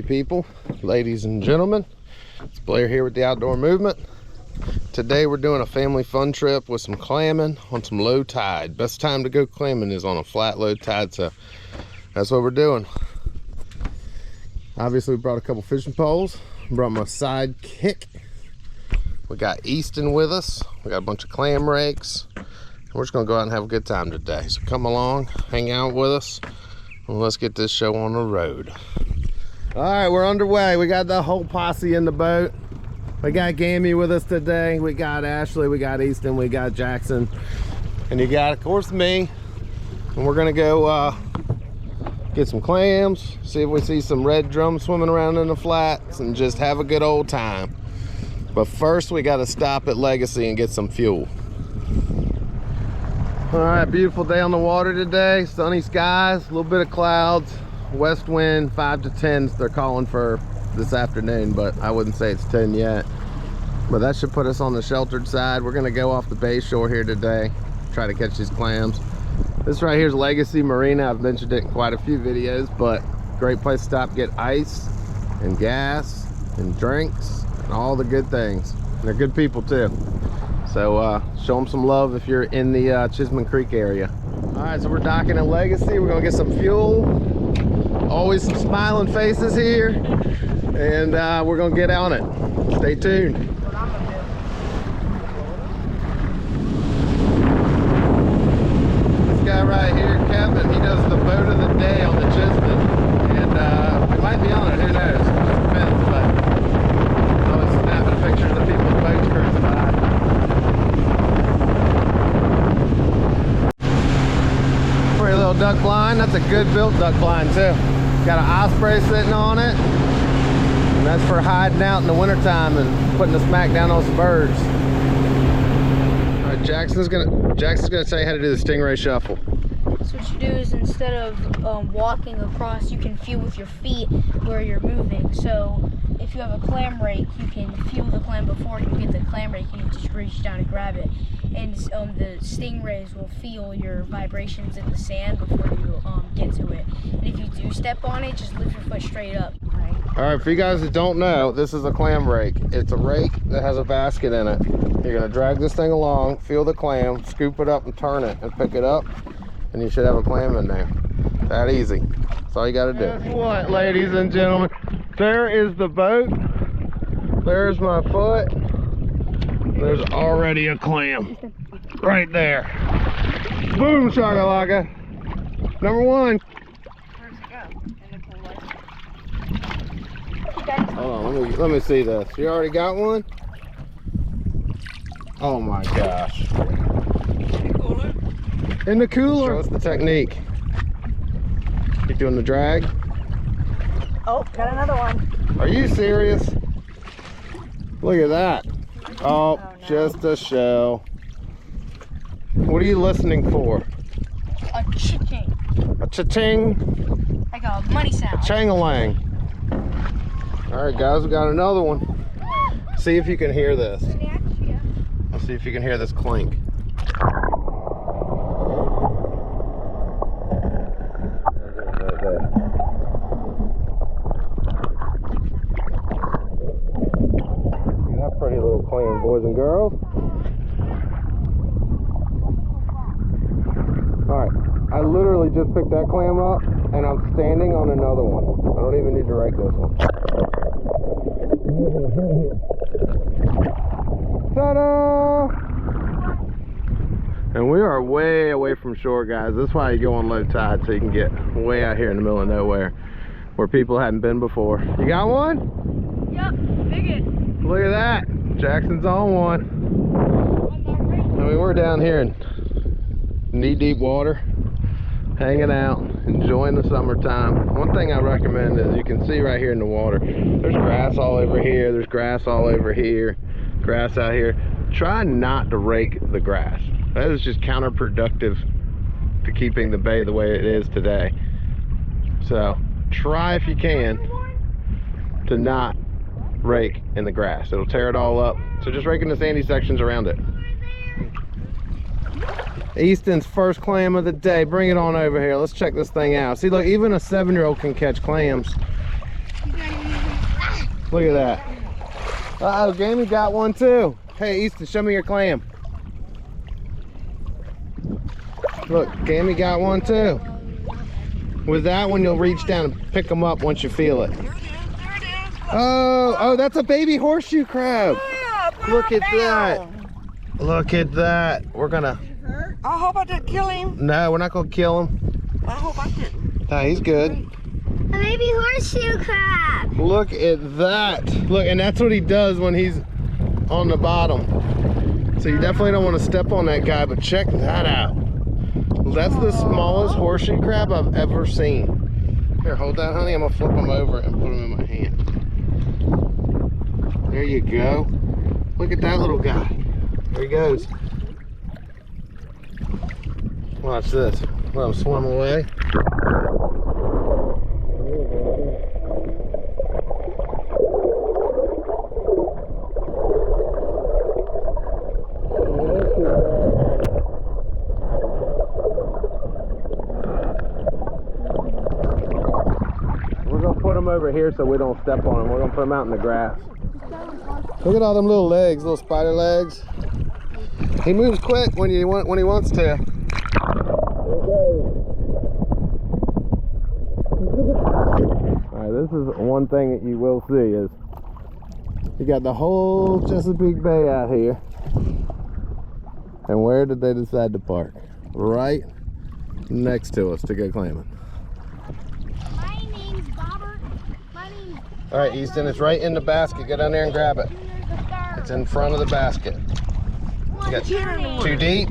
people, ladies and gentlemen. It's Blair here with the Outdoor Movement. Today we're doing a family fun trip with some clamming on some low tide. Best time to go clamming is on a flat low tide, so that's what we're doing. Obviously we brought a couple fishing poles, brought my sidekick. We got Easton with us. We got a bunch of clam rakes. We're just gonna go out and have a good time today. So come along, hang out with us, and let's get this show on the road. All right, we're underway. We got the whole posse in the boat. We got Gammy with us today. We got Ashley, we got Easton, we got Jackson, and you got, of course, me. And we're gonna go get some clams, see if we see some red drum swimming around in the flats, and just have a good old time. But first, we gotta stop at Legacy and get some fuel. All right, beautiful day on the water today. Sunny skies, a little bit of clouds, west wind 5 to 10s they're calling for this afternoon, but I wouldn't say it's 10 yet. But that should put us on the sheltered side. We're gonna go off the bay shore here today, try to catch these clams. This right here is Legacy Marina. I've mentioned it in quite a few videos, but great place to stop, get ice and gas and drinks and all the good things. And they're good people too. So show them some love if you're in the Chesapeake Creek area. All right, so we're docking at Legacy. We're gonna get some fuel. Always some smiling faces here. And we're gonna get on it. Stay tuned. This guy right here, Kevin, he does the boat of the day on the Chesapeake. And we might be on it, who knows? It just depends, but I was snapping pictures of people's boats cruising by. Pretty little duck blind. That's a good built duck blind too. Got an osprey sitting on it. And that's for hiding out in the wintertime and putting the smack down on some birds. All right, Jackson's gonna tell you how to do the stingray shuffle. So what you do is, instead of walking across, you can feel with your feet where you're moving. So if you have a clam rake, you can feel the clam before you get the clam rake, and you just reach down and grab it. And the stingrays will feel your vibrations in the sand before you get to it. And if you do step on it, just lift your foot straight up. All right, for you guys that don't know, this is a clam rake. It's a rake that has a basket in it. You're gonna drag this thing along, feel the clam, scoop it up and turn it and pick it up, and you should have a clam in there. That easy. That's all you gotta do. Guess what, ladies and gentlemen? There is the boat. There's my foot. There's already a clam right there. Boom shakalaka. Number one. Where's it go? In the pool. Hold on, let me see this. You already got one? Oh my gosh. In the cooler. Show us the technique. You doing the drag? Oh, got another one. Are you serious? Look at that. Oh, no. Just a shell. What are you listening for? A cha-ching. A cha-ching? Like a money sound. A chang-a-lang. All right, guys, we got another one. See if you can hear this. Let's see if you can hear this clink. Pretty little clam, boys and girls. Alright, I literally just picked that clam up and I'm standing on another one. I don't even need to rake this one. Ta-da! And we are way away from shore, guys. That's why you go on low tide, so you can get way out here in the middle of nowhere where people hadn't been before. You got one? Yep, bigot. Look at that. Jackson's on one. I mean, we're down here in knee-deep water, hanging out, enjoying the summertime. One thing I recommend is, you can see right here in the water, there's grass all over here, there's grass all over here, grass out here. Try not to rake the grass. That is just counterproductive to keeping the bay the way it is today. So try, if you can, to not rake in the grass. It'll tear it all up. So just rake in the sandy sections around it. Easton's first clam of the day. Bring it on over here. Let's check this thing out. See, look, even a 7-year-old can catch clams. He's not even Look at that. Uh-oh, Gammy got one too. Hey, Easton, show me your clam. Look, Gammy got one too. With that one, you'll reach down and pick them up once you feel it. There it is, there it is. Oh, that's a baby horseshoe crab. Yeah, Look at that. Look at that. We're gonna... I hope I didn't kill him. No, we're not gonna kill him. I hope I didn't. Nah, he's good. A baby horseshoe crab. Look at that. Look, and that's what he does when he's on the bottom. So you definitely don't want to step on that guy, but check that out. That's the smallest horseshoe crab I've ever seen. Here, hold that, honey. I'm gonna flip him over and put him in my hand. There you go. Look at that little guy. There he goes. Watch this. Let him swim away. We're gonna put him over here so we don't step on him. We're gonna put him out in the grass. Look at all them little legs, little spider legs. He moves quick when he wants to. Alright, this is one thing that you will see is you got the whole Chesapeake Bay out here. And where did they decide to park? Right next to us to go clamming. My name's Bobbert. My name's... Alright, Easton, it's right in the basket. Go down there and grab it. It's in front of the basket. You got too deep?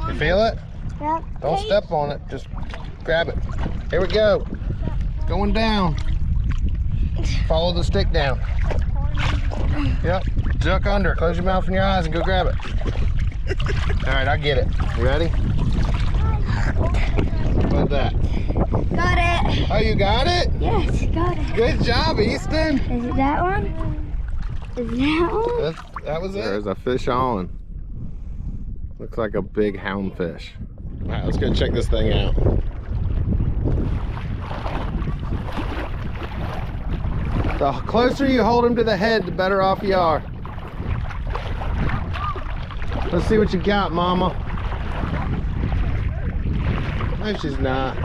You feel it? Yep. Don't step on it. Just grab it. Here we go. Going down. Follow the stick down. Yep. Duck under. Close your mouth and your eyes and go grab it. All right, I get it. You ready? What's that? Got it. Oh, you got it? Yes, got it. Good job, Easton. Is it that one? Is it that one? That was it. There's a fish on. Looks like a big houndfish. All right, let's go check this thing out. The closer you hold him to the head, the better off you are. Let's see what you got, Mama. No, she's not.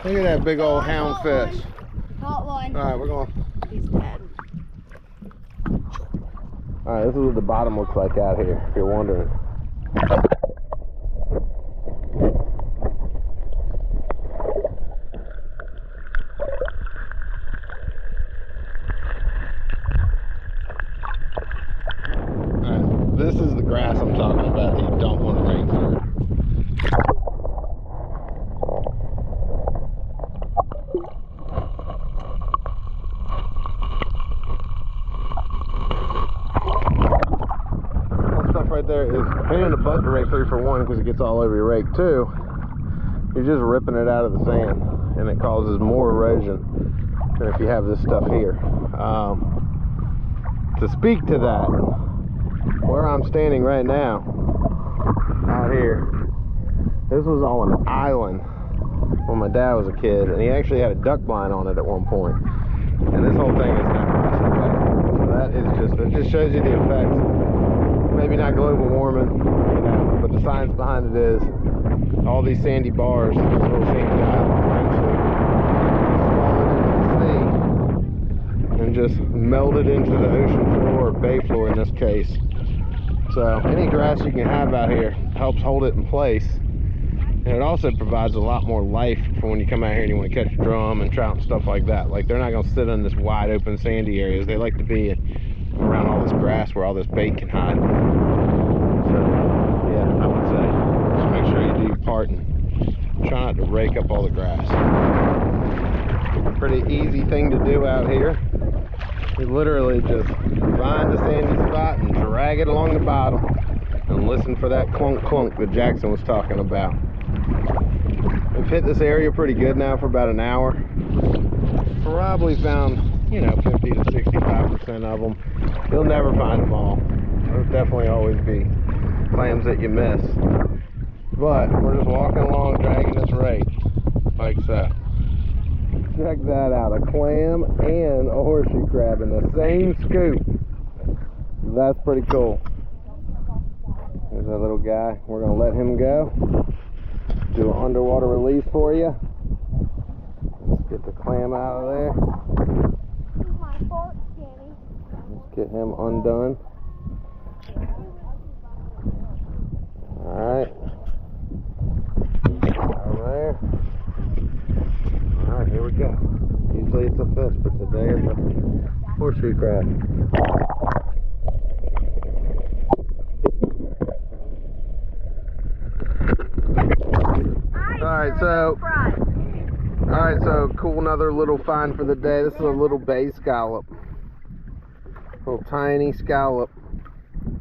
Look at that big old houndfish. Got one. All right, we're going. He's dead. All right, this is what the bottom looks like out here, if you're wondering. All right, this is the grass I'm talking about that you don't want to rake through. Right there is a pain in the butt to rake through, for one, because it gets all over your rake. Two, you're just ripping it out of the sand and it causes more erosion than if you have this stuff here. To speak to that, where I'm standing right now out here, this was on an island when my dad was a kid, and he actually had a duck blind on it at one point, and this whole thing is now washed away. So that is it just shows you the effects. Maybe not global warming, you know, but the science behind it is all these sandy bars, this little sandy island, eventually swallowed into the sea and just melted into the ocean floor or bay floor in this case. So any grass you can have out here helps hold it in place, and it also provides a lot more life for when you come out here and you want to catch drum and trout and stuff like that. Like, they're not going to sit in this wide open sandy areas. They like to be around all this grass where all this bait can hide. So yeah, I would say just make sure you do your part and try not to rake up all the grass. Pretty easy thing to do out here. You literally just find a sandy spot and drag it along the bottom and listen for that clunk clunk that Jackson was talking about. We've hit this area pretty good now for about an hour. Probably found, you know, 50 to 65% of them. You'll never find them all. There'll definitely always be clams that you miss. But we're just walking along, dragging this rake like so. Check that out, a clam and a horseshoe crab in the same scoop. That's pretty cool. There's that little guy. We're gonna let him go. Do an underwater release for you. Let's get the clam out of there. Let's get him undone. Alright. Down there. Alright, here we go. Usually it's a fish, but today it's a horseshoe crab. Alright, so cool, another little find for the day. This is a little bay scallop. Little tiny scallop.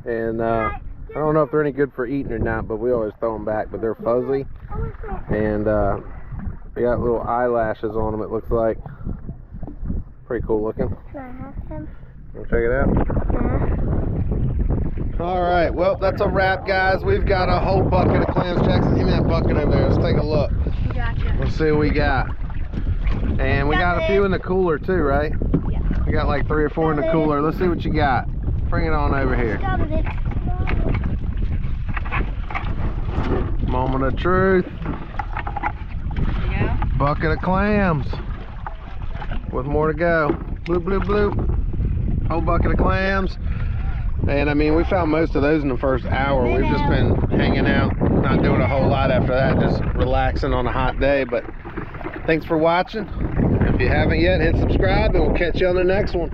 And I don't know if they're any good for eating or not, but we always throw them back. But they're fuzzy. And they got little eyelashes on them, it looks like. Pretty cool looking. Can I have him? Wanna check it out? Yeah. Alright, well, that's a wrap, guys. We've got a whole bucket of clams. Jackson, give me that bucket over there. Let's take a look. Gotcha. Let's see what we got. And we got a few in the cooler too, right? Yeah. We got like 3 or 4 in the cooler. Let's see what you got. Bring it on over here. Moment of truth. Yeah. Bucket of clams. With more to go. Bloop, bloop, bloop. Whole bucket of clams. And I mean, we found most of those in the first hour. We've just been hanging out, not doing a whole lot after that, just relaxing on a hot day. But thanks for watching. If you haven't yet, hit subscribe and we'll catch you on the next one.